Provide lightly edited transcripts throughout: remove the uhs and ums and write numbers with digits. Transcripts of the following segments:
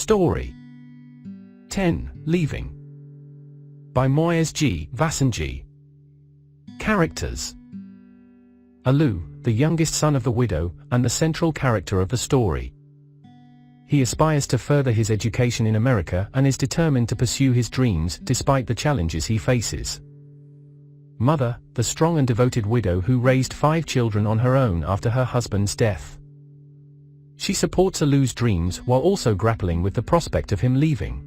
Story 10. Leaving. By Moyez G. Vassanji. Characters: Alou, the youngest son of the widow, and the central character of the story. He aspires to further his education in America and is determined to pursue his dreams despite the challenges he faces. Mother, the strong and devoted widow who raised 5 children on her own after her husband's death. She supports Alou's dreams while also grappling with the prospect of him leaving.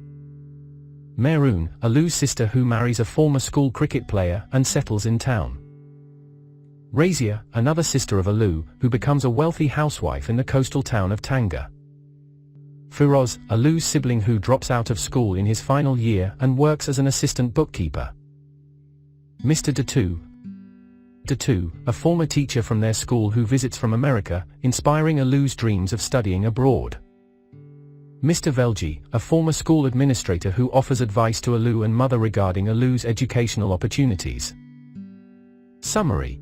Meroun, Alou's sister who marries a former school cricket player and settles in town. Razia, another sister of Alou, who becomes a wealthy housewife in the coastal town of Tanga. Firoz, Alou's sibling who drops out of school in his final year and works as an assistant bookkeeper. Mr. Datu, a former teacher from their school who visits from America, inspiring Alou's dreams of studying abroad. Mr. Velji, a former school administrator who offers advice to Alou and mother regarding Alou's educational opportunities. Summary: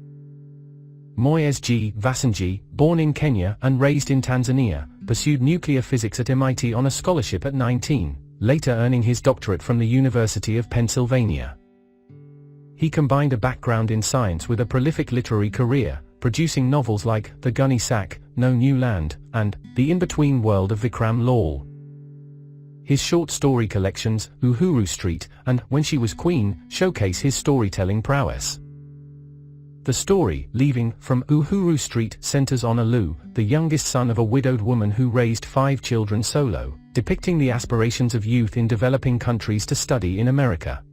Moyez G. Vassanji, born in Kenya and raised in Tanzania, pursued nuclear physics at MIT on a scholarship at 19, later earning his doctorate from the University of Pennsylvania. He combined a background in science with a prolific literary career, producing novels like The Gunny Sack, No New Land, and The In-Between World of Vikram Lal. His short story collections, Uhuru Street and When She Was Queen, showcase his storytelling prowess. The story, Leaving, from Uhuru Street, centers on Alou, the youngest son of a widowed woman who raised 5 children solo, depicting the aspirations of youth in developing countries to study in America.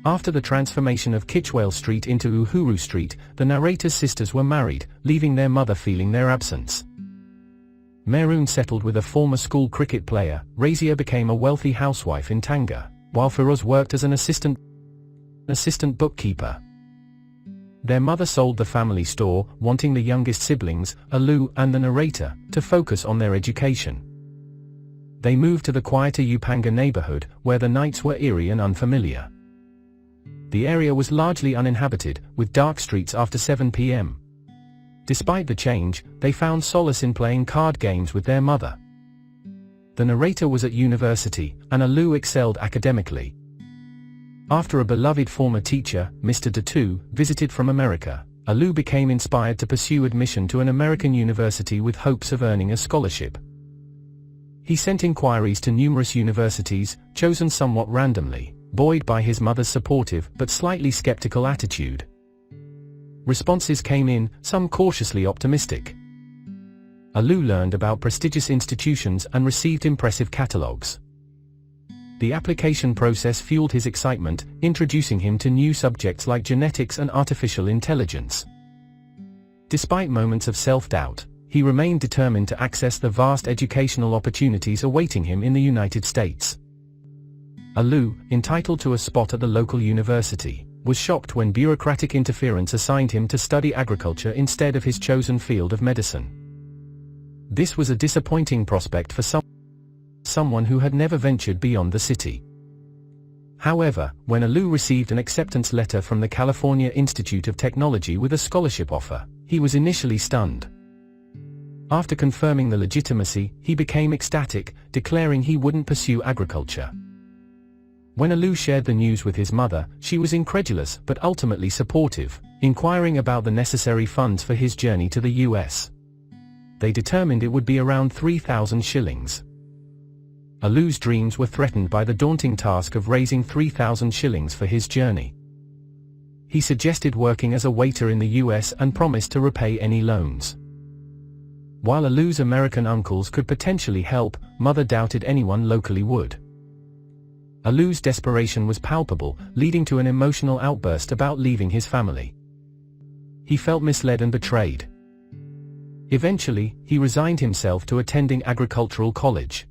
After the transformation of Kitchwell Street into Uhuru Street, the narrator's sisters were married, leaving their mother feeling their absence. Meroun settled with a former school cricket player, Razia became a wealthy housewife in Tanga, while Firoz worked as an assistant bookkeeper. Their mother sold the family store, wanting the youngest siblings, Alou and the narrator, to focus on their education. They moved to the quieter Upanga neighborhood, where the nights were eerie and unfamiliar. The area was largely uninhabited, with dark streets after 7 p.m. Despite the change, they found solace in playing card games with their mother. The narrator was at university, and Alou excelled academically. After a beloved former teacher, Mr. Datu, visited from America, Alou became inspired to pursue admission to an American university with hopes of earning a scholarship. He sent inquiries to numerous universities, chosen somewhat randomly, buoyed by his mother's supportive but slightly skeptical attitude. Responses came in, some cautiously optimistic. Alou learned about prestigious institutions and received impressive catalogues. The application process fueled his excitement, introducing him to new subjects like genetics and artificial intelligence. Despite moments of self-doubt, he remained determined to access the vast educational opportunities awaiting him in the United States. Alou, entitled to a spot at the local university, was shocked when bureaucratic interference assigned him to study agriculture instead of his chosen field of medicine. This was a disappointing prospect for someone who had never ventured beyond the city. However, when Alou received an acceptance letter from the California Institute of Technology with a scholarship offer, he was initially stunned. After confirming the legitimacy, he became ecstatic, declaring he wouldn't pursue agriculture. When Alou shared the news with his mother, she was incredulous but ultimately supportive, inquiring about the necessary funds for his journey to the US. They determined it would be around 3,000 shillings. Alou's dreams were threatened by the daunting task of raising 3,000 shillings for his journey. He suggested working as a waiter in the US and promised to repay any loans. While Alou's American uncles could potentially help, Mother doubted anyone locally would. Alou's desperation was palpable, leading to an emotional outburst about leaving his family. He felt misled and betrayed. Eventually, he resigned himself to attending agricultural college.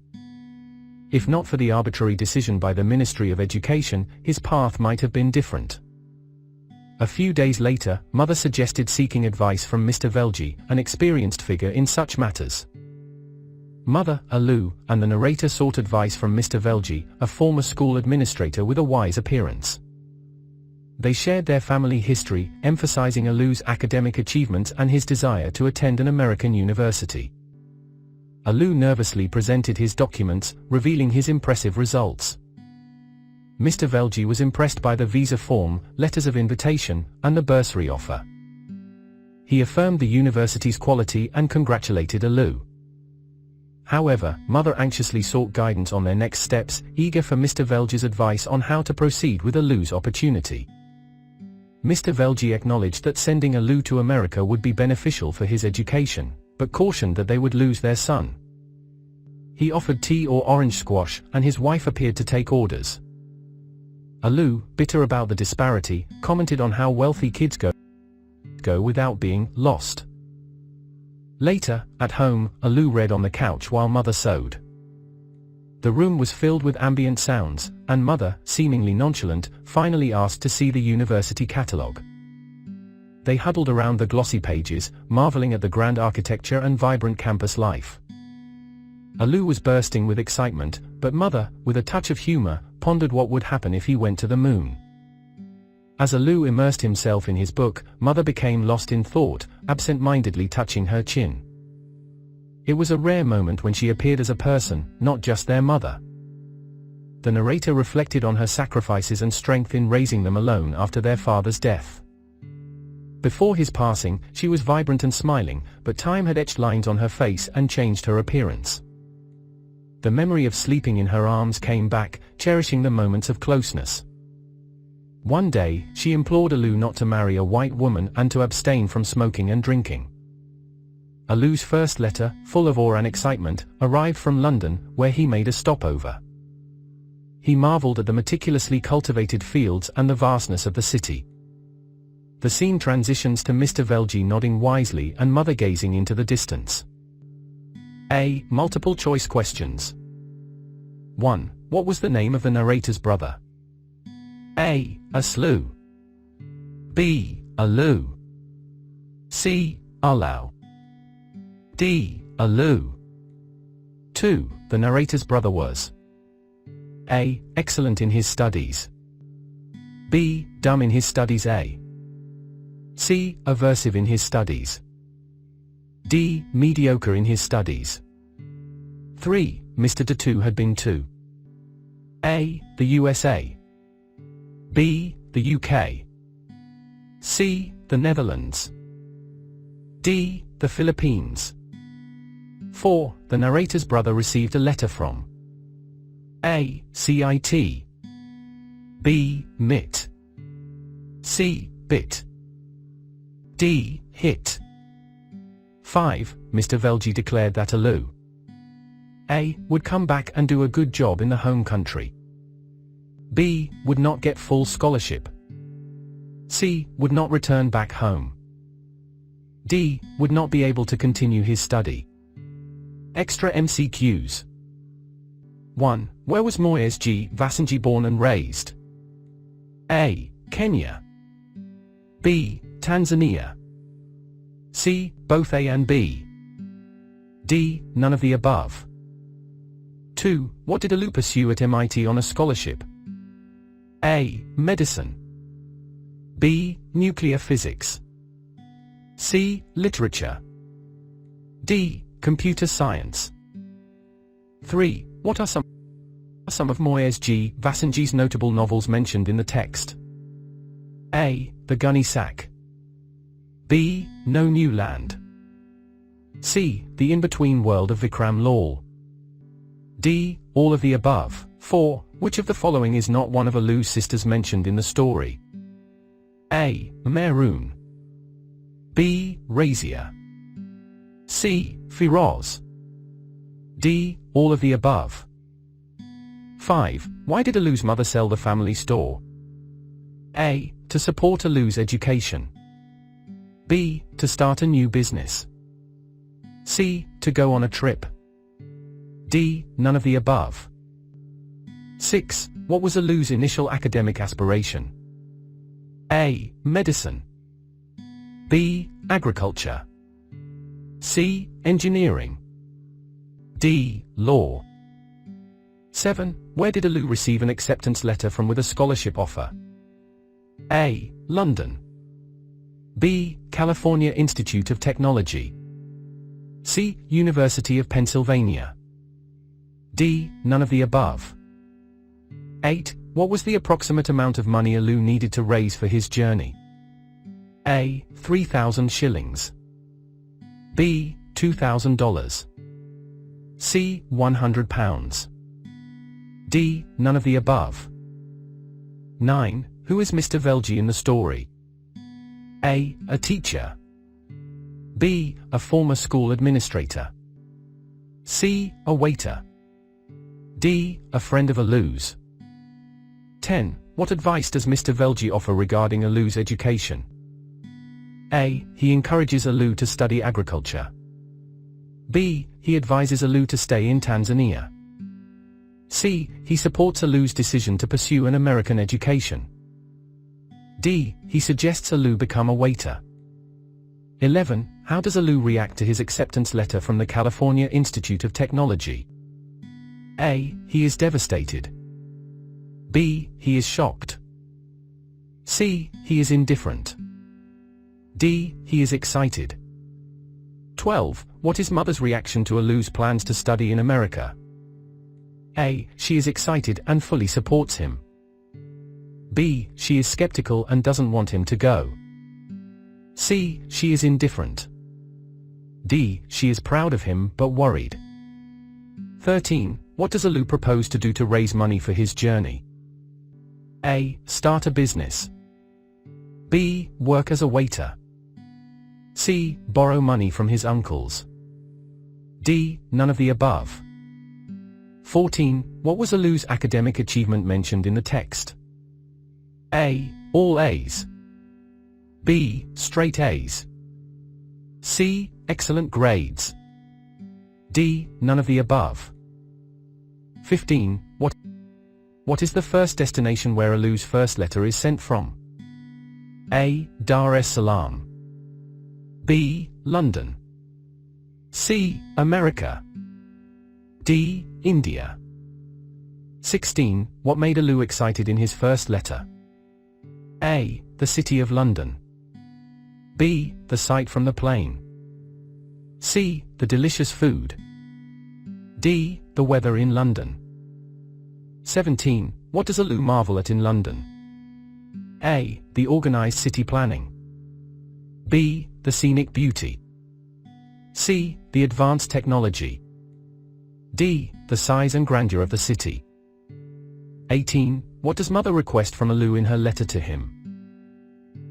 If not for the arbitrary decision by the Ministry of Education, his path might have been different. A few days later, Mother suggested seeking advice from Mr. Velji, an experienced figure in such matters. Mother, Alou, and the narrator sought advice from Mr. Velji, a former school administrator with a wise appearance. They shared their family history, emphasizing Alou's academic achievements and his desire to attend an American university. Alu nervously presented his documents, revealing his impressive results. Mr. Velji was impressed by the visa form, letters of invitation, and the bursary offer. He affirmed the university's quality and congratulated Alu. However, Mother anxiously sought guidance on their next steps, eager for Mr. Velji's advice on how to proceed with Alu's opportunity. Mr. Velji acknowledged that sending Alu to America would be beneficial for his education, but cautioned that they would lose their son. He offered tea or orange squash, and his wife appeared to take orders. Alu, bitter about the disparity, commented on how wealthy kids go without being lost. Later, at home, Alu read on the couch while Mother sewed. The room was filled with ambient sounds, and Mother, seemingly nonchalant, finally asked to see the university catalogue. They huddled around the glossy pages, marveling at the grand architecture and vibrant campus life. Alu was bursting with excitement, but Mother, with a touch of humor, pondered what would happen if he went to the moon. As Alu immersed himself in his book, Mother became lost in thought, absent-mindedly touching her chin. It was a rare moment when she appeared as a person, not just their mother. The narrator reflected on her sacrifices and strength in raising them alone after their father's death. Before his passing, she was vibrant and smiling, but time had etched lines on her face and changed her appearance. The memory of sleeping in her arms came back, cherishing the moments of closeness. One day, she implored Alu not to marry a white woman and to abstain from smoking and drinking. Alu's first letter, full of awe and excitement, arrived from London, where he made a stopover. He marveled at the meticulously cultivated fields and the vastness of the city. The scene transitions to Mr. Velji nodding wisely and Mother gazing into the distance. A. Multiple choice questions. 1. What was the name of the narrator's brother? A. Aslu. B. Alu. C. Alau. D. Alu. 2. The narrator's brother was A. Excellent in his studies. B. Dumb in his studies. A. C. Aversive in his studies. D. Mediocre in his studies. 3. Mr. Datu had been to A. The USA. B. The UK. C. The Netherlands. D. The Philippines. 4. The narrator's brother received a letter from A. CIT. B. MIT. C. BIT. D. HIT. 5. Mr. Velji declared that Alu A. would come back and do a good job in the home country. B. would not get full scholarship. C. would not return back home. D. would not be able to continue his study. Extra MCQs. 1. Where was Moyez Vassanji born and raised? A. Kenya. B. Tanzania. C. Both A and B. D. None of the above. 2. What did Alu pursue at MIT on a scholarship? A. Medicine. B. Nuclear physics. C. Literature. D. Computer science. 3. What are some of Moyez Vassanji's notable novels mentioned in the text? A. The Gunny Sack. B. No New Land. C. The In-Between World of Vikram Lal. D. All of the above. 4. Which of the following is not one of Alu's sisters mentioned in the story? A. Mehroon. B. Razia. C. Firoz. D. All of the above. 5. Why did Alu's mother sell the family store? A. To support Alu's education. B. To start a new business. C. To go on a trip. D. None of the above. 6. What was Alu's initial academic aspiration? A. Medicine. B. Agriculture. C. Engineering. D. Law. 7. Where did Alu receive an acceptance letter from with a scholarship offer? A. London. B. California Institute of Technology. C. University of Pennsylvania. D. None of the above. 8. What was the approximate amount of money Alu needed to raise for his journey? A. 3,000 shillings. B. $2,000. C. 100 pounds. D. None of the above. 9. Who is Mr. Velji in the story? A. A teacher. B. A former school administrator. C. A waiter. D. A friend of Alu's. 10. What advice does Mr. Velji offer regarding Alu's education? A. He encourages Alu to study agriculture. B. He advises Alu to stay in Tanzania. C. He supports Alu's decision to pursue an American education. D. He suggests Alu become a waiter. 11. How does Alu react to his acceptance letter from the California Institute of Technology? A. He is devastated. B. He is shocked. C. He is indifferent. D. He is excited. 12. What is mother's reaction to Alu's plans to study in America? A. She is excited and fully supports him. B. She is skeptical and doesn't want him to go. C. She is indifferent. D. She is proud of him but worried. 13. What does Alu propose to do to raise money for his journey? A. Start a business. B. Work as a waiter. C. Borrow money from his uncles. D. None of the above. 14. What was Alu's academic achievement mentioned in the text? A. All A's. B. Straight A's. C. Excellent grades. D. None of the above. 15. What is the first destination where Alu's first letter is sent from? A. Dar es Salaam. B. London. C. America. D. India. 16. What made Alu excited in his first letter? A. The city of London. B. The sight from the plane. C. The delicious food. D. The weather in London. 17. What does Alu marvel at in London? A. The organized city planning. B. The scenic beauty. C. The advanced technology. D. The size and grandeur of the city. 18. What does mother request from Alu in her letter to him?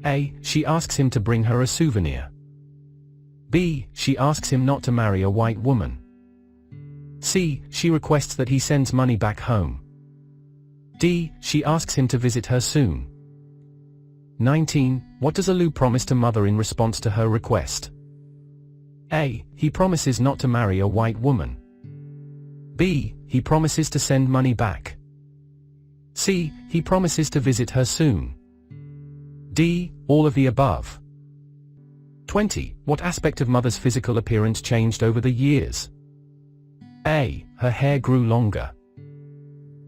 A. She asks him to bring her a souvenir. B. She asks him not to marry a white woman. C. She requests that he sends money back home. D. She asks him to visit her soon. 19. What does Alu promise to mother in response to her request? A. He promises not to marry a white woman. B. He promises to send money back. C. He promises to visit her soon. D. All of the above. 20. What aspect of mother's physical appearance changed over the years? A. Her hair grew longer.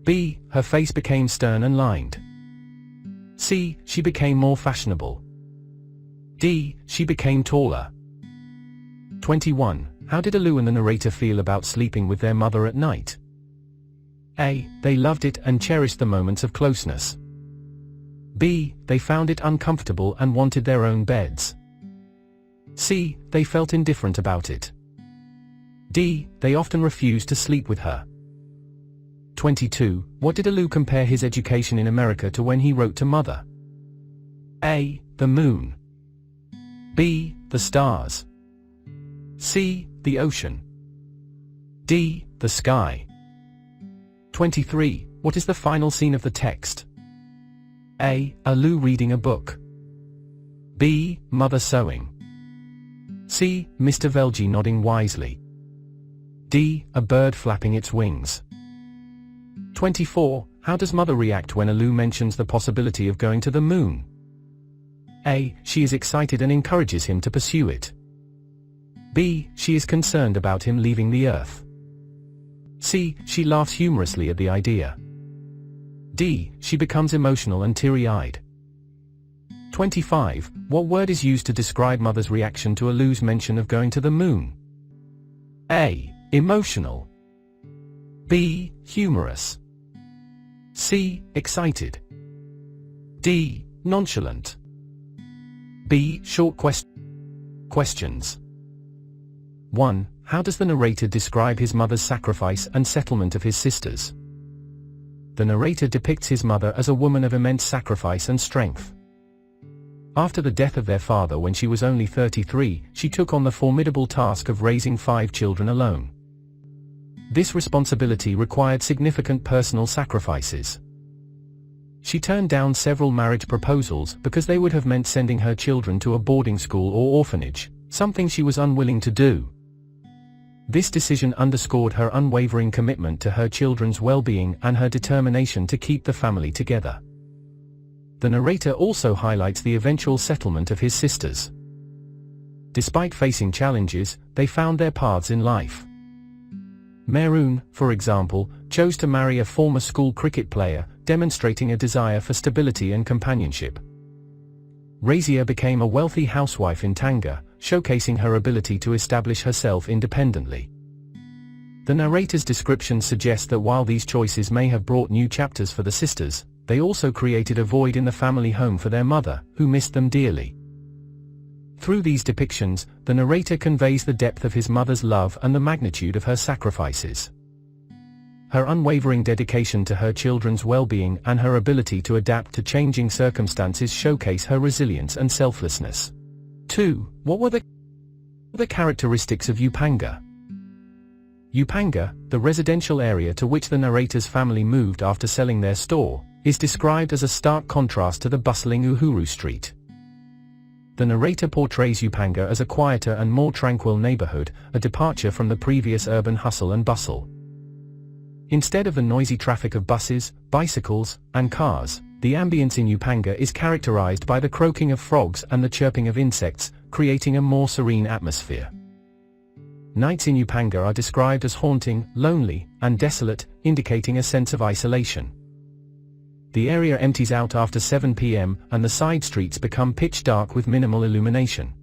B. Her face became stern and lined. C. She became more fashionable. D. She became taller. 21. How did Alu and the narrator feel about sleeping with their mother at night? A. They loved it and cherished the moments of closeness. B. They found it uncomfortable and wanted their own beds. C. They felt indifferent about it. D. They often refused to sleep with her. 22. What did Alu compare his education in America to when he wrote to mother? A. The moon. B. The stars. C. The ocean. D. The sky. 23. What is the final scene of the text? A. Alu reading a book. B. Mother sewing. C. Mr. Velji nodding wisely. D. A bird flapping its wings. 24. How does mother react when Alu mentions the possibility of going to the moon? A. She is excited and encourages him to pursue it. B. She is concerned about him leaving the earth. C. She laughs humorously at the idea. D. She becomes emotional and teary-eyed. 25. What word is used to describe mother's reaction to Alu's mention of going to the moon? A. Emotional. B. Humorous. C. Excited. D. Nonchalant. B. Short questions. 1. How does the narrator describe his mother's sacrifice and settlement of his sisters? The narrator depicts his mother as a woman of immense sacrifice and strength. After the death of their father when she was only 33, she took on the formidable task of raising 5 children alone. This responsibility required significant personal sacrifices. She turned down several marriage proposals because they would have meant sending her children to a boarding school or orphanage, something she was unwilling to do. This decision underscored her unwavering commitment to her children's well-being and her determination to keep the family together. The narrator also highlights the eventual settlement of his sisters. Despite facing challenges, they found their paths in life. Meroon, for example, chose to marry a former school cricket player, demonstrating a desire for stability and companionship. Razia became a wealthy housewife in Tanga, showcasing her ability to establish herself independently. The narrator's description suggests that while these choices may have brought new chapters for the sisters, they also created a void in the family home for their mother, who missed them dearly. Through these depictions, the narrator conveys the depth of his mother's love and the magnitude of her sacrifices. Her unwavering dedication to her children's well-being and her ability to adapt to changing circumstances showcase her resilience and selflessness. 2. What were the characteristics of Upanga? Upanga, the residential area to which the narrator's family moved after selling their store, is described as a stark contrast to the bustling Uhuru Street. The narrator portrays Upanga as a quieter and more tranquil neighborhood, a departure from the previous urban hustle and bustle. Instead of the noisy traffic of buses, bicycles, and cars, the ambience in Upanga is characterized by the croaking of frogs and the chirping of insects, creating a more serene atmosphere. Nights in Upanga are described as haunting, lonely, and desolate, indicating a sense of isolation. The area empties out after 7 p.m., and the side streets become pitch dark with minimal illumination.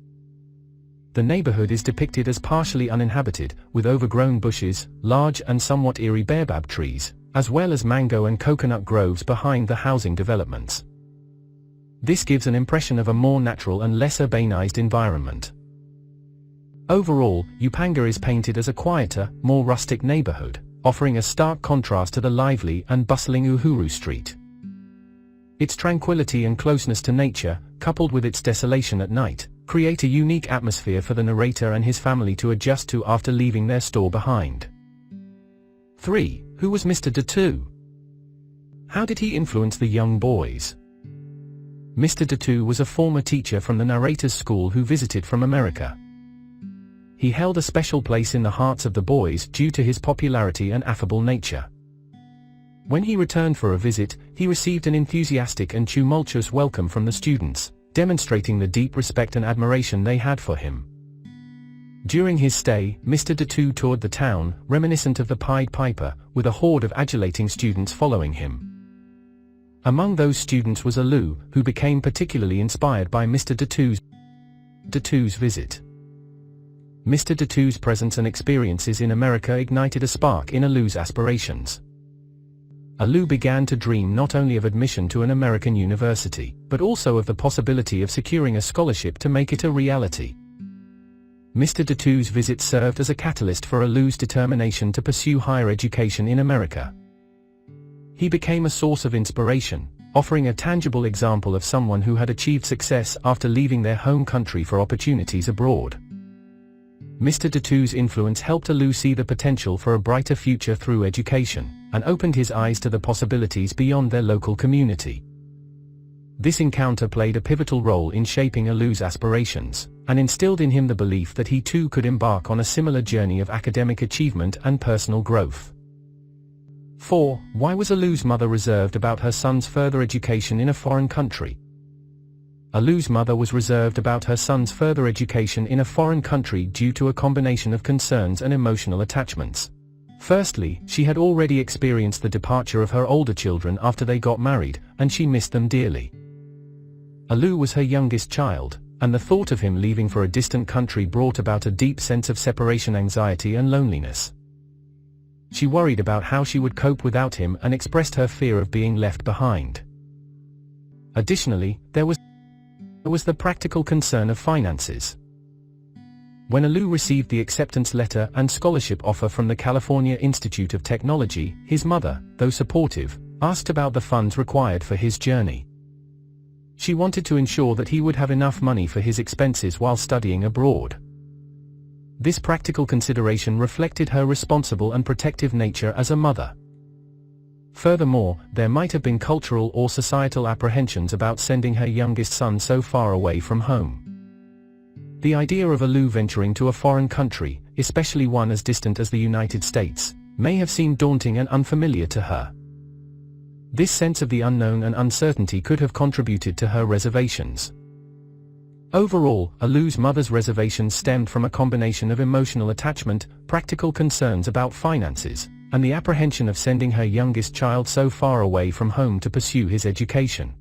The neighborhood is depicted as partially uninhabited, with overgrown bushes, large and somewhat eerie baobab trees, as well as mango and coconut groves behind the housing developments. This gives an impression of a more natural and less urbanized environment. Overall, Upanga is painted as a quieter, more rustic neighborhood, offering a stark contrast to the lively and bustling Uhuru Street. Its tranquility and closeness to nature, coupled with its desolation at night, create a unique atmosphere for the narrator and his family to adjust to after leaving their store behind. 3. Who was Mr. Datu? How did he influence the young boys? Mr. Datu was a former teacher from the narrator's school who visited from America. He held a special place in the hearts of the boys due to his popularity and affable nature. When he returned for a visit, he received an enthusiastic and tumultuous welcome from the students, demonstrating the deep respect and admiration they had for him. During his stay, Mr. Datu toured the town, reminiscent of the Pied Piper, with a horde of adulating students following him. Among those students was Alu, who became particularly inspired by Mr. Datu's visit. Mr. Datu's presence and experiences in America ignited a spark in Alu's aspirations. Alu began to dream not only of admission to an American university, but also of the possibility of securing a scholarship to make it a reality. Mr. Datu's visit served as a catalyst for Alu's determination to pursue higher education in America. He became a source of inspiration, offering a tangible example of someone who had achieved success after leaving their home country for opportunities abroad. Mr. Datu's influence helped Alu see the potential for a brighter future through education, and opened his eyes to the possibilities beyond their local community. This encounter played a pivotal role in shaping Alu's aspirations, and instilled in him the belief that he too could embark on a similar journey of academic achievement and personal growth. 4. Why was Alu's mother reserved about her son's further education in a foreign country? Alu's mother was reserved about her son's further education in a foreign country due to a combination of concerns and emotional attachments. Firstly, she had already experienced the departure of her older children after they got married, and she missed them dearly. Alu was her youngest child, and the thought of him leaving for a distant country brought about a deep sense of separation anxiety and loneliness. She worried about how she would cope without him and expressed her fear of being left behind. Additionally, there was the practical concern of finances. When Alu received the acceptance letter and scholarship offer from the California Institute of Technology, his mother, though supportive, asked about the funds required for his journey. She wanted to ensure that he would have enough money for his expenses while studying abroad. This practical consideration reflected her responsible and protective nature as a mother. Furthermore, there might have been cultural or societal apprehensions about sending her youngest son so far away from home. The idea of Alu venturing to a foreign country, especially one as distant as the United States, may have seemed daunting and unfamiliar to her. This sense of the unknown and uncertainty could have contributed to her reservations. Overall, Alu's mother's reservations stemmed from a combination of emotional attachment, practical concerns about finances, and the apprehension of sending her youngest child so far away from home to pursue his education.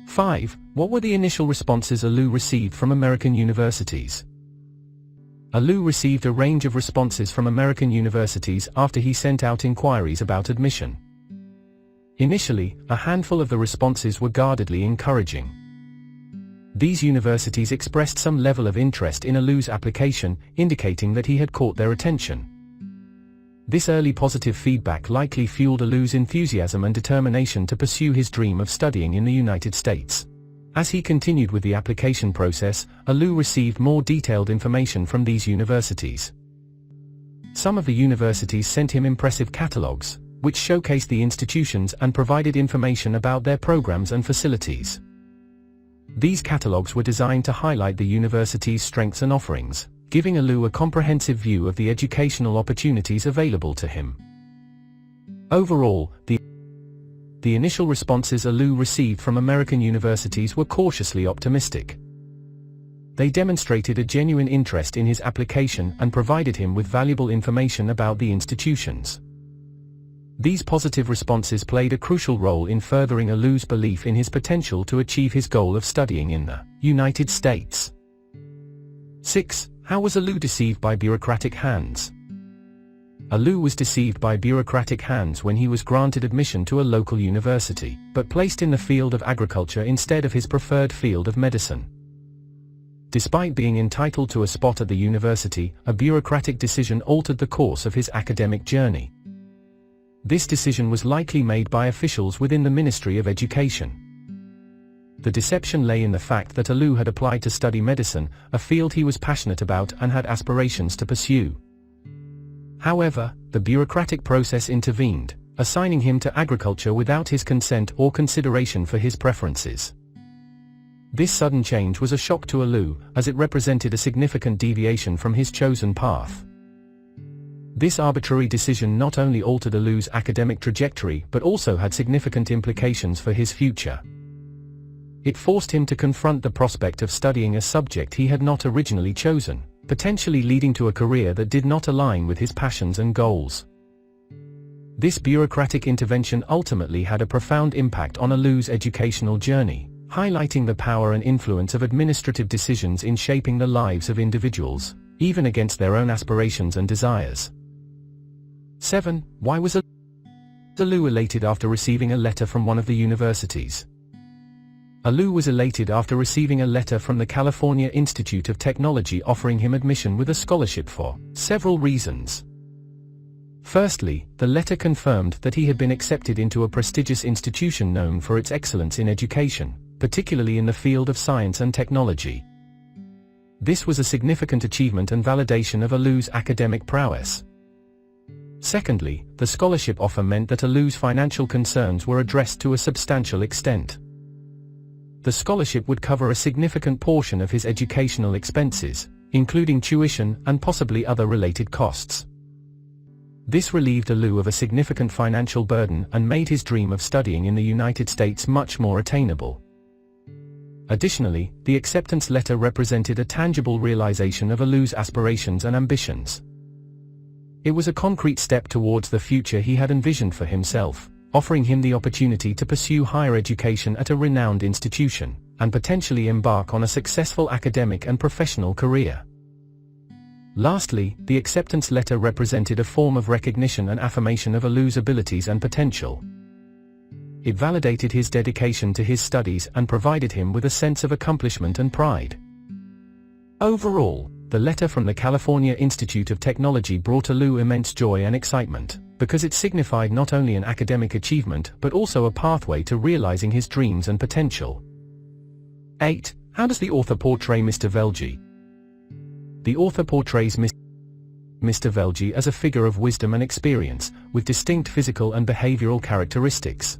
5. What were the initial responses Alu received from American universities? Alu received a range of responses from American universities after he sent out inquiries about admission. Initially, a handful of the responses were guardedly encouraging. These universities expressed some level of interest in Alu's application, indicating that he had caught their attention. This early positive feedback likely fueled Alu's enthusiasm and determination to pursue his dream of studying in the United States. As he continued with the application process, Alu received more detailed information from these universities. Some of the universities sent him impressive catalogs, which showcased the institutions and provided information about their programs and facilities. These catalogs were designed to highlight the university's strengths and offerings, giving Alu a comprehensive view of the educational opportunities available to him. Overall, the initial responses Alu received from American universities were cautiously optimistic. They demonstrated a genuine interest in his application and provided him with valuable information about the institutions. These positive responses played a crucial role in furthering Alu's belief in his potential to achieve his goal of studying in the United States. 6. How was Alu deceived by bureaucratic hands? Alu was deceived by bureaucratic hands when he was granted admission to a local university, but placed in the field of agriculture instead of his preferred field of medicine. Despite being entitled to a spot at the university, a bureaucratic decision altered the course of his academic journey. This decision was likely made by officials within the Ministry of Education. The deception lay in the fact that Alu had applied to study medicine, a field he was passionate about and had aspirations to pursue. However, the bureaucratic process intervened, assigning him to agriculture without his consent or consideration for his preferences. This sudden change was a shock to Alu, as it represented a significant deviation from his chosen path. This arbitrary decision not only altered Alu's academic trajectory but also had significant implications for his future. It forced him to confront the prospect of studying a subject he had not originally chosen, potentially leading to a career that did not align with his passions and goals. This bureaucratic intervention ultimately had a profound impact on Alu's educational journey, highlighting the power and influence of administrative decisions in shaping the lives of individuals, even against their own aspirations and desires. 7. Why was Alu elated after receiving a letter from one of the universities? Alu was elated after receiving a letter from the California Institute of Technology offering him admission with a scholarship for several reasons. Firstly, the letter confirmed that he had been accepted into a prestigious institution known for its excellence in education, particularly in the field of science and technology. This was a significant achievement and validation of Alu's academic prowess. Secondly, the scholarship offer meant that Alu's financial concerns were addressed to a substantial extent. The scholarship would cover a significant portion of his educational expenses, including tuition and possibly other related costs. This relieved Alu of a significant financial burden and made his dream of studying in the United States much more attainable. Additionally, the acceptance letter represented a tangible realization of Alu's aspirations and ambitions. It was a concrete step towards the future he had envisioned for himself, offering him the opportunity to pursue higher education at a renowned institution, and potentially embark on a successful academic and professional career. Lastly, the acceptance letter represented a form of recognition and affirmation of Alu's abilities and potential. It validated his dedication to his studies and provided him with a sense of accomplishment and pride. Overall, the letter from the California Institute of Technology brought Alu immense joy and excitement, because it signified not only an academic achievement but also a pathway to realizing his dreams and potential. 8. How does the author portray Mr. Velji? The author portrays Mr. Velji as a figure of wisdom and experience, with distinct physical and behavioral characteristics.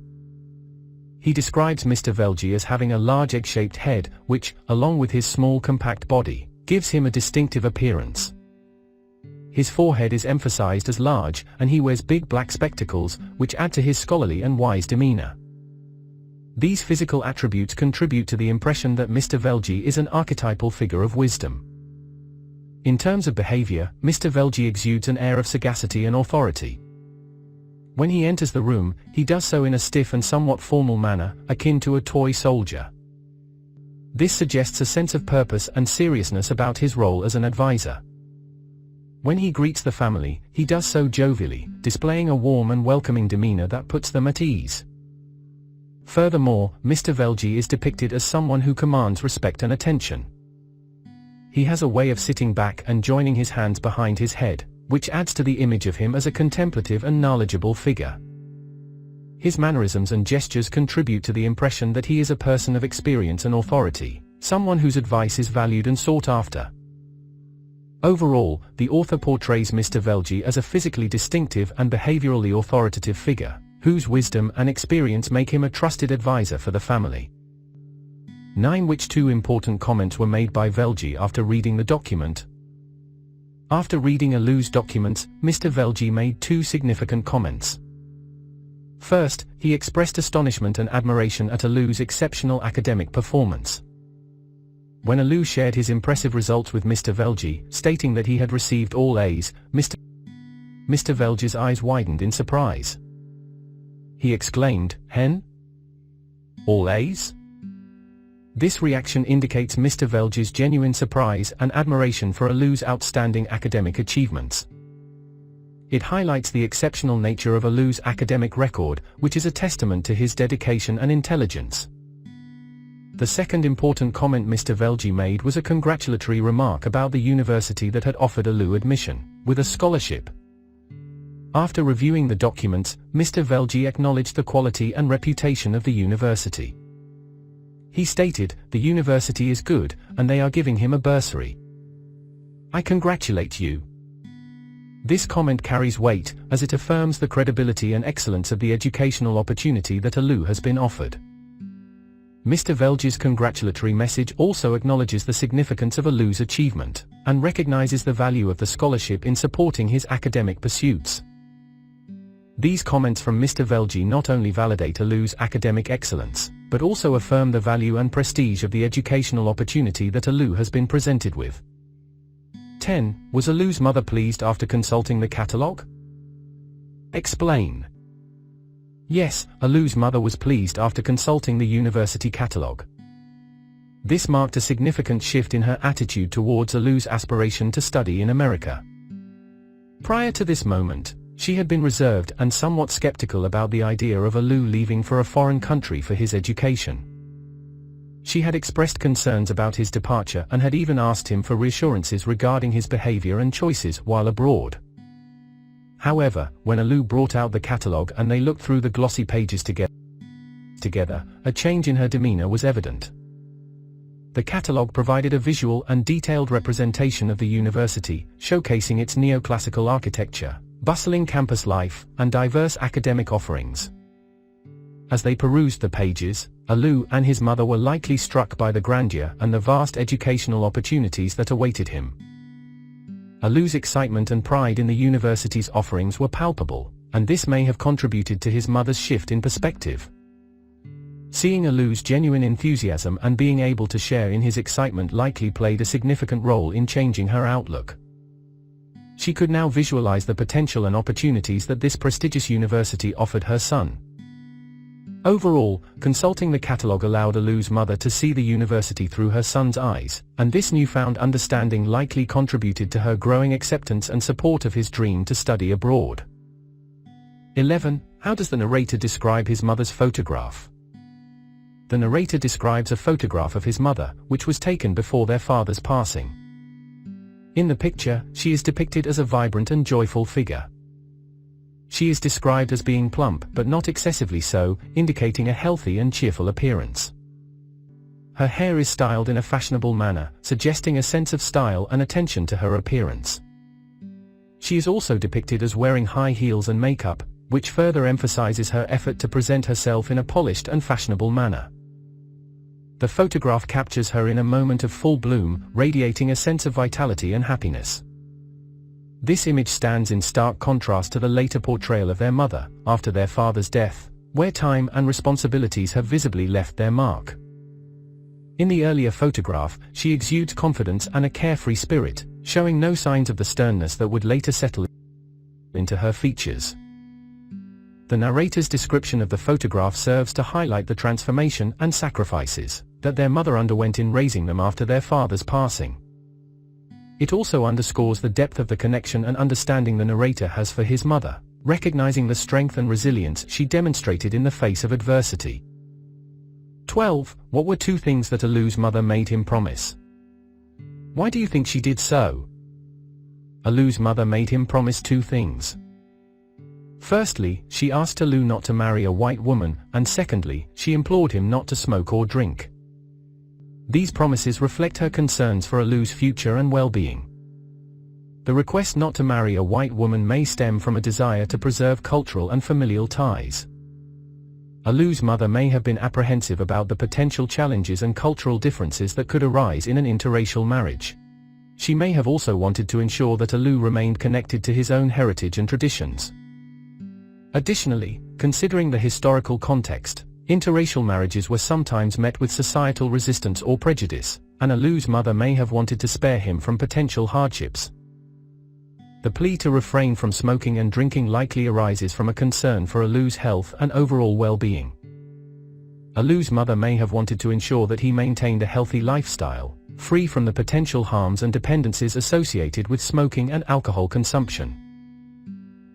He describes Mr. Velji as having a large egg-shaped head, which, along with his small compact body, gives him a distinctive appearance. His forehead is emphasized as large, and he wears big black spectacles, which add to his scholarly and wise demeanor. These physical attributes contribute to the impression that Mr. Velji is an archetypal figure of wisdom. In terms of behavior, Mr. Velji exudes an air of sagacity and authority. When he enters the room, he does so in a stiff and somewhat formal manner, akin to a toy soldier. This suggests a sense of purpose and seriousness about his role as an advisor. When he greets the family, he does so jovially, displaying a warm and welcoming demeanor that puts them at ease. Furthermore, Mr. Velji is depicted as someone who commands respect and attention. He has a way of sitting back and joining his hands behind his head, which adds to the image of him as a contemplative and knowledgeable figure. His mannerisms and gestures contribute to the impression that he is a person of experience and authority, someone whose advice is valued and sought after. Overall, the author portrays Mr. Velji as a physically distinctive and behaviorally authoritative figure, whose wisdom and experience make him a trusted advisor for the family. 9. Which two important comments were made by Velji after reading the document? After reading Alu's documents, Mr. Velji made two significant comments. First, he expressed astonishment and admiration at Alu's exceptional academic performance. When Alu shared his impressive results with Mr. Velji, stating that he had received all A's, Mr. Velji's eyes widened in surprise. He exclaimed, "Hen? All A's?" This reaction indicates Mr. Velji's genuine surprise and admiration for Alu's outstanding academic achievements. It highlights the exceptional nature of Alu's academic record, which is a testament to his dedication and intelligence. The second important comment Mr. Velji made was a congratulatory remark about the university that had offered Alu admission, with a scholarship. After reviewing the documents, Mr. Velji acknowledged the quality and reputation of the university. He stated, "The university is good, and they are giving him a bursary. I congratulate you." This comment carries weight, as it affirms the credibility and excellence of the educational opportunity that Alu has been offered. Mr. Velji's congratulatory message also acknowledges the significance of Alu's achievement, and recognizes the value of the scholarship in supporting his academic pursuits. These comments from Mr. Velji not only validate Alu's academic excellence, but also affirm the value and prestige of the educational opportunity that Alu has been presented with. 10. Was Alu's mother pleased after consulting the catalogue? Explain. Yes, Alu's mother was pleased after consulting the university catalogue. This marked a significant shift in her attitude towards Alu's aspiration to study in America. Prior to this moment, she had been reserved and somewhat skeptical about the idea of Alu leaving for a foreign country for his education. She had expressed concerns about his departure and had even asked him for reassurances regarding his behavior and choices while abroad. However, when Alu brought out the catalogue and they looked through the glossy pages together, a change in her demeanor was evident. The catalogue provided a visual and detailed representation of the university, showcasing its neoclassical architecture, bustling campus life, and diverse academic offerings. As they perused the pages, Alu and his mother were likely struck by the grandeur and the vast educational opportunities that awaited him. Alu's excitement and pride in the university's offerings were palpable, and this may have contributed to his mother's shift in perspective. Seeing Alu's genuine enthusiasm and being able to share in his excitement likely played a significant role in changing her outlook. She could now visualize the potential and opportunities that this prestigious university offered her son. Overall, consulting the catalogue allowed Alu's mother to see the university through her son's eyes, and this newfound understanding likely contributed to her growing acceptance and support of his dream to study abroad. 11. How does the narrator describe his mother's photograph? The narrator describes a photograph of his mother, which was taken before their father's passing. In the picture, she is depicted as a vibrant and joyful figure. She is described as being plump but not excessively so, indicating a healthy and cheerful appearance. Her hair is styled in a fashionable manner, suggesting a sense of style and attention to her appearance. She is also depicted as wearing high heels and makeup, which further emphasizes her effort to present herself in a polished and fashionable manner. The photograph captures her in a moment of full bloom, radiating a sense of vitality and happiness. This image stands in stark contrast to the later portrayal of their mother, after their father's death, where time and responsibilities have visibly left their mark. In the earlier photograph, she exudes confidence and a carefree spirit, showing no signs of the sternness that would later settle into her features. The narrator's description of the photograph serves to highlight the transformation and sacrifices that their mother underwent in raising them after their father's passing. It also underscores the depth of the connection and understanding the narrator has for his mother, recognizing the strength and resilience she demonstrated in the face of adversity. 12. What were two things that Alu's mother made him promise? Why do you think she did so? Alu's mother made him promise two things. Firstly, she asked Alu not to marry a white woman, and secondly, she implored him not to smoke or drink. These promises reflect her concerns for Alu's future and well-being. The request not to marry a white woman may stem from a desire to preserve cultural and familial ties. Alu's mother may have been apprehensive about the potential challenges and cultural differences that could arise in an interracial marriage. She may have also wanted to ensure that Alu remained connected to his own heritage and traditions. Additionally, considering the historical context, interracial marriages were sometimes met with societal resistance or prejudice, and Alu's mother may have wanted to spare him from potential hardships. The plea to refrain from smoking and drinking likely arises from a concern for Alu's health and overall well-being. Alu's mother may have wanted to ensure that he maintained a healthy lifestyle, free from the potential harms and dependencies associated with smoking and alcohol consumption.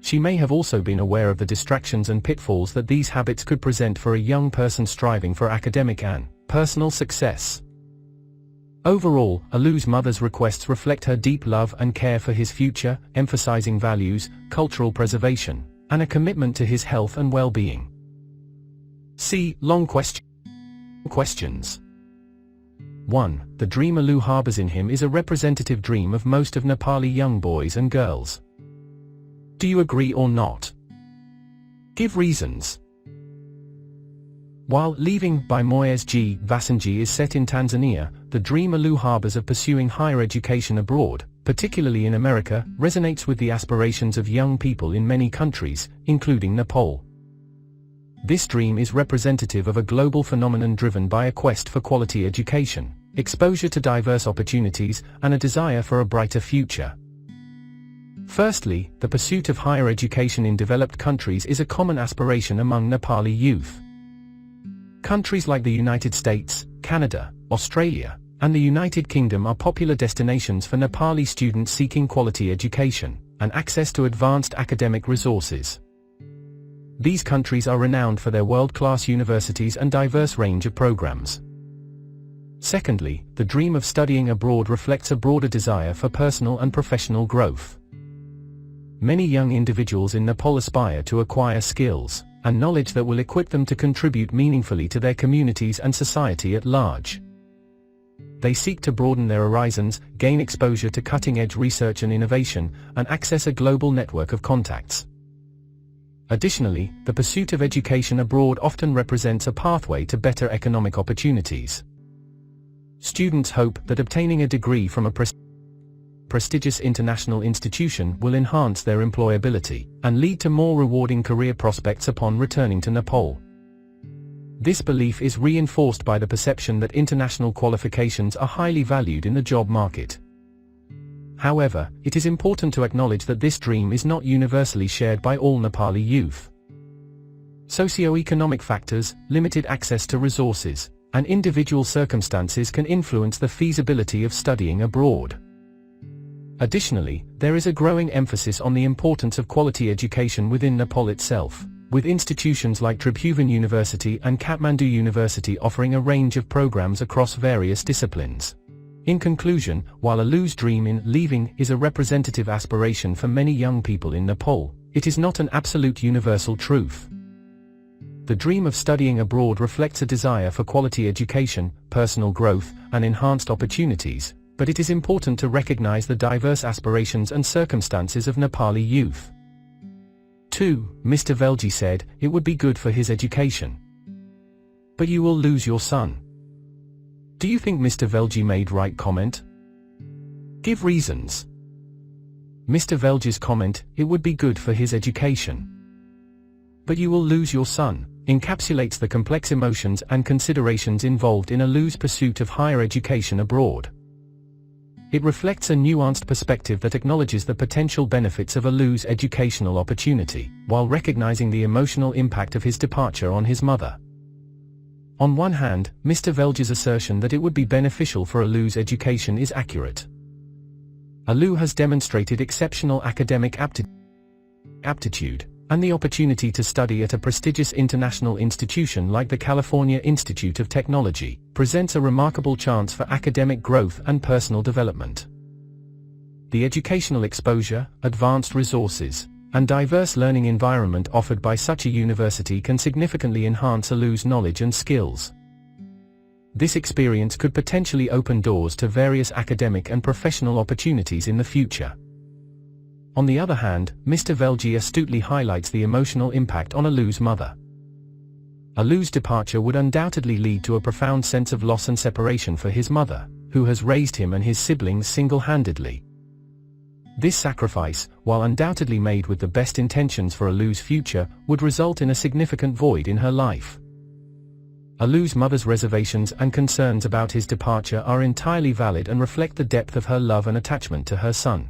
She may have also been aware of the distractions and pitfalls that these habits could present for a young person striving for academic and personal success. Overall, Alu's mother's requests reflect her deep love and care for his future, emphasizing values, cultural preservation, and a commitment to his health and well-being. C. Long questions. 1. The dream Alu harbors in him is a representative dream of most of Nepali young boys and girls. Do you agree or not? Give reasons. While Leaving by Moyez G. Vassanji is set in Tanzania, the dream Alu harbors of pursuing higher education abroad, particularly in America, resonates with the aspirations of young people in many countries, including Nepal. This dream is representative of a global phenomenon driven by a quest for quality education, exposure to diverse opportunities, and a desire for a brighter future. Firstly, the pursuit of higher education in developed countries is a common aspiration among Nepali youth. Countries like the United States, Canada, Australia, and the United Kingdom are popular destinations for Nepali students seeking quality education and access to advanced academic resources. These countries are renowned for their world-class universities and diverse range of programs. Secondly, the dream of studying abroad reflects a broader desire for personal and professional growth. Many young individuals in Nepal aspire to acquire skills and knowledge that will equip them to contribute meaningfully to their communities and society at large. They seek to broaden their horizons, gain exposure to cutting-edge research and innovation, and access a global network of contacts. Additionally, the pursuit of education abroad often represents a pathway to better economic opportunities. Students hope that obtaining a degree from a prestigious international institution will enhance their employability and lead to more rewarding career prospects upon returning to Nepal. This belief is reinforced by the perception that international qualifications are highly valued in the job market. However, it is important to acknowledge that this dream is not universally shared by all Nepali youth. Socioeconomic factors, limited access to resources, and individual circumstances can influence the feasibility of studying abroad. Additionally, there is a growing emphasis on the importance of quality education within Nepal itself, with institutions like Tribhuvan University and Kathmandu University offering a range of programs across various disciplines. In conclusion, while Alu's dream in leaving is a representative aspiration for many young people in Nepal, it is not an absolute universal truth. The dream of studying abroad reflects a desire for quality education, personal growth, and enhanced opportunities, but it is important to recognize the diverse aspirations and circumstances of Nepali youth. 2. Mr. Velji said, it would be good for his education. But you will lose your son. Do you think Mr. Velji made right comment? Give reasons. Mr. Velji's comment, it would be good for his education. But you will lose your son, encapsulates the complex emotions and considerations involved in Alu's pursuit of higher education abroad. It reflects a nuanced perspective that acknowledges the potential benefits of Alu's educational opportunity, while recognizing the emotional impact of his departure on his mother. On one hand, Mr. Velji's assertion that it would be beneficial for Alu's education is accurate. Alu has demonstrated exceptional academic aptitude, and the opportunity to study at a prestigious international institution like the California Institute of Technology presents a remarkable chance for academic growth and personal development. The educational exposure, advanced resources, and diverse learning environment offered by such a university can significantly enhance Alu's knowledge and skills. This experience could potentially open doors to various academic and professional opportunities in the future. On the other hand, Mr. Velji astutely highlights the emotional impact on Alu's mother. Alu's departure would undoubtedly lead to a profound sense of loss and separation for his mother, who has raised him and his siblings single-handedly. This sacrifice, while undoubtedly made with the best intentions for Alu's future, would result in a significant void in her life. Alu's mother's reservations and concerns about his departure are entirely valid and reflect the depth of her love and attachment to her son.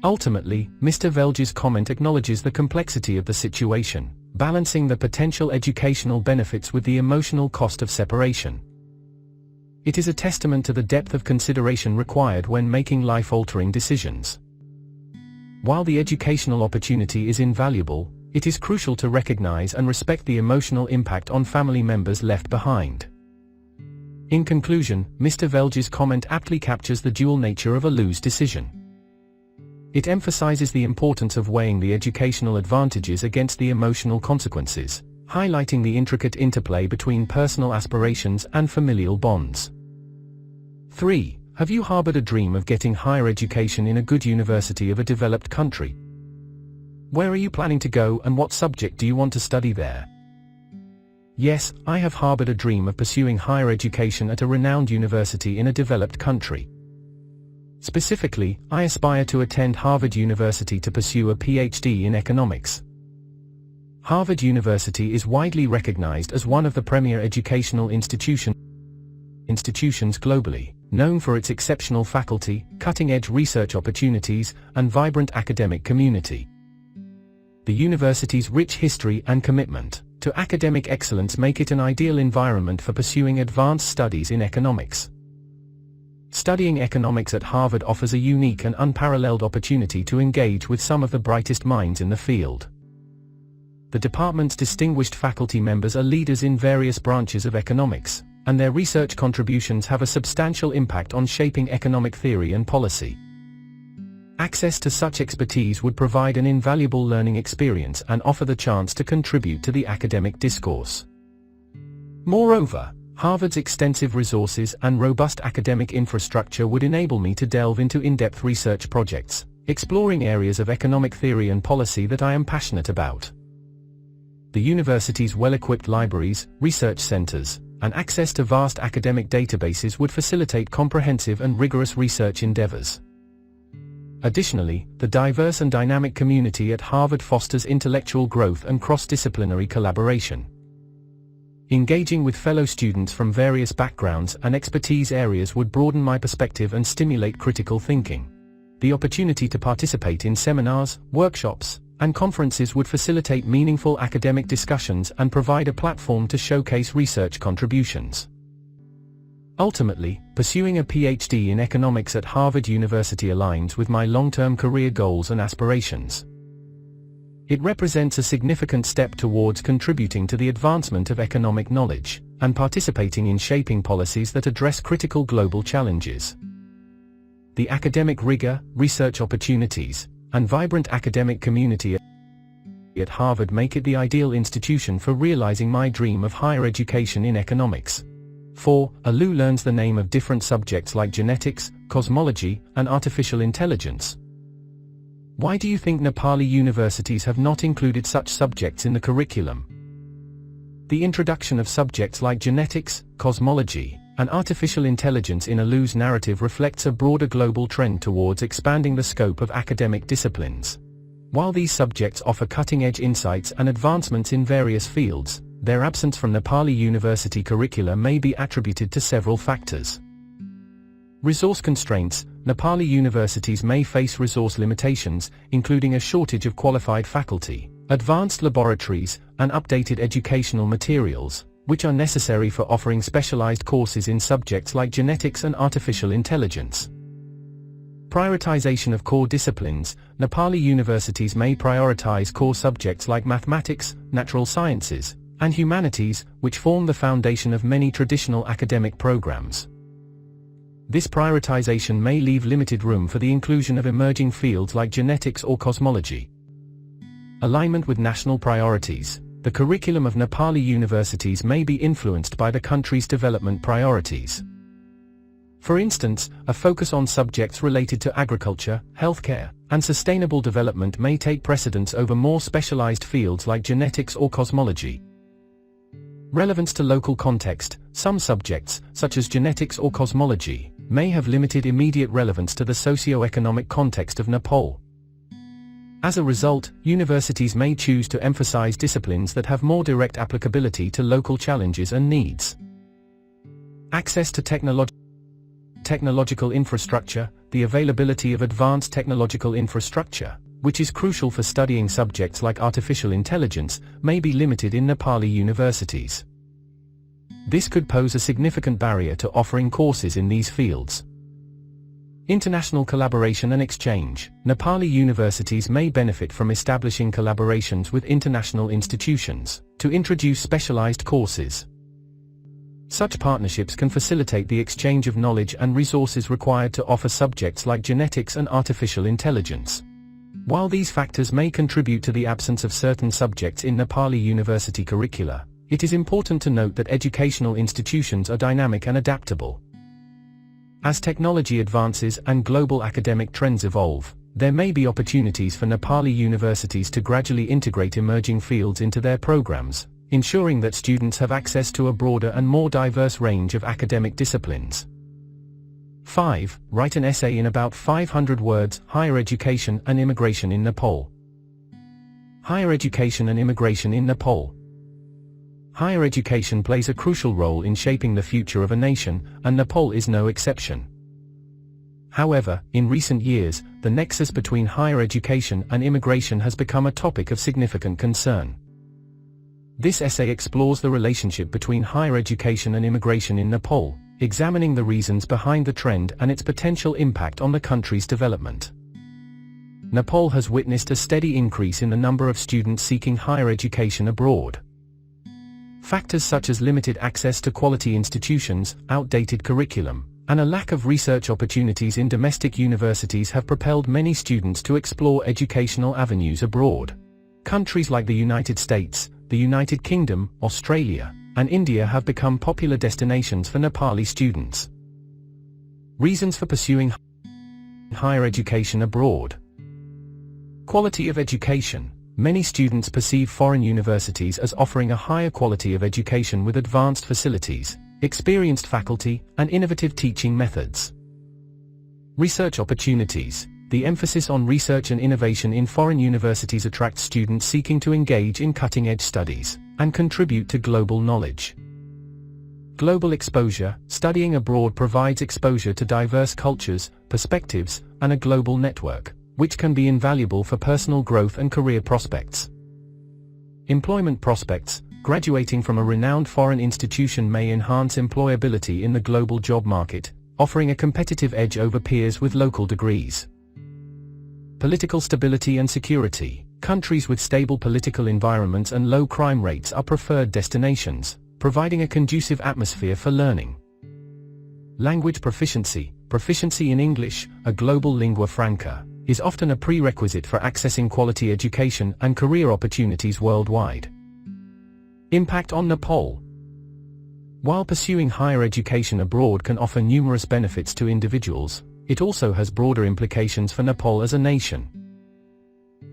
Ultimately, Mr. Velji's comment acknowledges the complexity of the situation, balancing the potential educational benefits with the emotional cost of separation. It is a testament to the depth of consideration required when making life-altering decisions. While the educational opportunity is invaluable, it is crucial to recognize and respect the emotional impact on family members left behind. In conclusion, Mr. Velji's comment aptly captures the dual nature of Alu's decision. It emphasizes the importance of weighing the educational advantages against the emotional consequences, highlighting the intricate interplay between personal aspirations and familial bonds. 3. Have you harbored a dream of getting higher education in a good university of a developed country? Where are you planning to go and what subject do you want to study there? Yes, I have harbored a dream of pursuing higher education at a renowned university in a developed country. Specifically, I aspire to attend Harvard University to pursue a PhD in economics. Harvard University is widely recognized as one of the premier educational institutions globally, known for its exceptional faculty, cutting-edge research opportunities, and vibrant academic community. The university's rich history and commitment to academic excellence make it an ideal environment for pursuing advanced studies in economics. Studying economics at Harvard offers a unique and unparalleled opportunity to engage with some of the brightest minds in the field. The department's distinguished faculty members are leaders in various branches of economics, and their research contributions have a substantial impact on shaping economic theory and policy. Access to such expertise would provide an invaluable learning experience and offer the chance to contribute to the academic discourse. Moreover, Harvard's extensive resources and robust academic infrastructure would enable me to delve into in-depth research projects, exploring areas of economic theory and policy that I am passionate about. The university's well-equipped libraries, research centers, and access to vast academic databases would facilitate comprehensive and rigorous research endeavors. Additionally, the diverse and dynamic community at Harvard fosters intellectual growth and cross-disciplinary collaboration. Engaging with fellow students from various backgrounds and expertise areas would broaden my perspective and stimulate critical thinking. The opportunity to participate in seminars, workshops, and conferences would facilitate meaningful academic discussions and provide a platform to showcase research contributions. Ultimately, pursuing a PhD in economics at Harvard University aligns with my long-term career goals and aspirations. It represents a significant step towards contributing to the advancement of economic knowledge, and participating in shaping policies that address critical global challenges. The academic rigor, research opportunities, and vibrant academic community at Harvard make it the ideal institution for realizing my dream of higher education in economics. 4. Alu learns the name of different subjects like genetics, cosmology, and artificial intelligence. Why do you think Nepali universities have not included such subjects in the curriculum? The introduction of subjects like genetics, cosmology, and artificial intelligence in Alu's narrative reflects a broader global trend towards expanding the scope of academic disciplines. While these subjects offer cutting-edge insights and advancements in various fields, their absence from Nepali university curricula may be attributed to several factors. Resource constraints. Nepali universities may face resource limitations, including a shortage of qualified faculty, advanced laboratories, and updated educational materials, which are necessary for offering specialized courses in subjects like genetics and artificial intelligence. Prioritization of core disciplines. Nepali universities may prioritize core subjects like mathematics, natural sciences, and humanities, which form the foundation of many traditional academic programs. This prioritization may leave limited room for the inclusion of emerging fields like genetics or cosmology. Alignment with national priorities. The curriculum of Nepali universities may be influenced by the country's development priorities. For instance, a focus on subjects related to agriculture, healthcare, and sustainable development may take precedence over more specialized fields like genetics or cosmology. Relevance to local context. Some subjects, such as genetics or cosmology, may have limited immediate relevance to the socio-economic context of Nepal. As a result, universities may choose to emphasize disciplines that have more direct applicability to local challenges and needs. Access to technological infrastructure. The availability of advanced technological infrastructure, which is crucial for studying subjects like artificial intelligence, may be limited in Nepali universities. This could pose a significant barrier to offering courses in these fields. International collaboration and exchange. Nepali universities may benefit from establishing collaborations with international institutions to introduce specialized courses. Such partnerships can facilitate the exchange of knowledge and resources required to offer subjects like genetics and artificial intelligence. While these factors may contribute to the absence of certain subjects in Nepali university curricula, it is important to note that educational institutions are dynamic and adaptable. As technology advances and global academic trends evolve, there may be opportunities for Nepali universities to gradually integrate emerging fields into their programs, ensuring that students have access to a broader and more diverse range of academic disciplines. 5. Write an essay in about 500 words. Higher education and immigration in Nepal. Higher education and immigration in Nepal. Higher education plays a crucial role in shaping the future of a nation, and Nepal is no exception. However, in recent years, the nexus between higher education and immigration has become a topic of significant concern. This essay explores the relationship between higher education and immigration in Nepal, examining the reasons behind the trend and its potential impact on the country's development. Nepal has witnessed a steady increase in the number of students seeking higher education abroad. Factors such as limited access to quality institutions, outdated curriculum, and a lack of research opportunities in domestic universities have propelled many students to explore educational avenues abroad. Countries like the United States, the United Kingdom, Australia, and India have become popular destinations for Nepali students. Reasons for pursuing higher education abroad. Quality of education. Many students perceive foreign universities as offering a higher quality of education with advanced facilities, experienced faculty, and innovative teaching methods. Research opportunities. The emphasis on research and innovation in foreign universities attracts students seeking to engage in cutting-edge studies and contribute to global knowledge. Global exposure. Studying abroad provides exposure to diverse cultures, perspectives, and a global network, which can be invaluable for personal growth and career prospects. Employment prospects. Graduating from a renowned foreign institution may enhance employability in the global job market, offering a competitive edge over peers with local degrees. Political stability and security. Countries with stable political environments and low crime rates are preferred destinations, providing a conducive atmosphere for learning. Language proficiency. Proficiency in English, a global lingua franca, is often a prerequisite for accessing quality education and career opportunities worldwide. Impact on Nepal. While pursuing higher education abroad can offer numerous benefits to individuals, it also has broader implications for Nepal as a nation.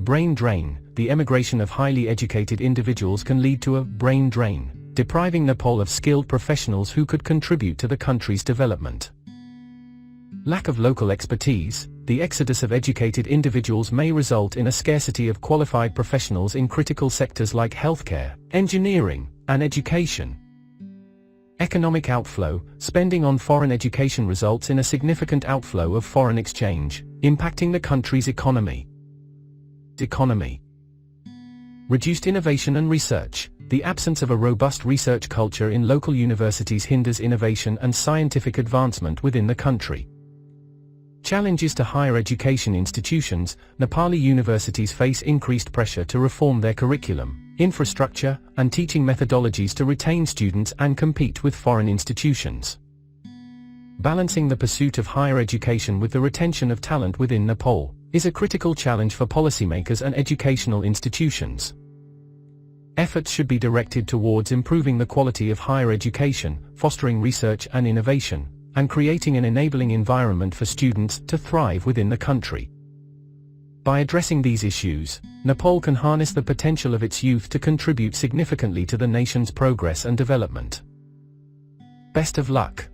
Brain drain. The emigration of highly educated individuals can lead to a brain drain, depriving Nepal of skilled professionals who could contribute to the country's development. Lack of local expertise. The exodus of educated individuals may result in a scarcity of qualified professionals in critical sectors like healthcare, engineering, and education. Economic outflow. Spending on foreign education results in a significant outflow of foreign exchange, impacting the country's economy. Reduced innovation and research. The absence of a robust research culture in local universities hinders innovation and scientific advancement within the country. Challenges to higher education institutions. Nepali universities face increased pressure to reform their curriculum, infrastructure, and teaching methodologies to retain students and compete with foreign institutions. Balancing the pursuit of higher education with the retention of talent within Nepal is a critical challenge for policymakers and educational institutions. Efforts should be directed towards improving the quality of higher education, fostering research and innovation, and creating an enabling environment for students to thrive within the country. By addressing these issues, Nepal can harness the potential of its youth to contribute significantly to the nation's progress and development. Best of luck.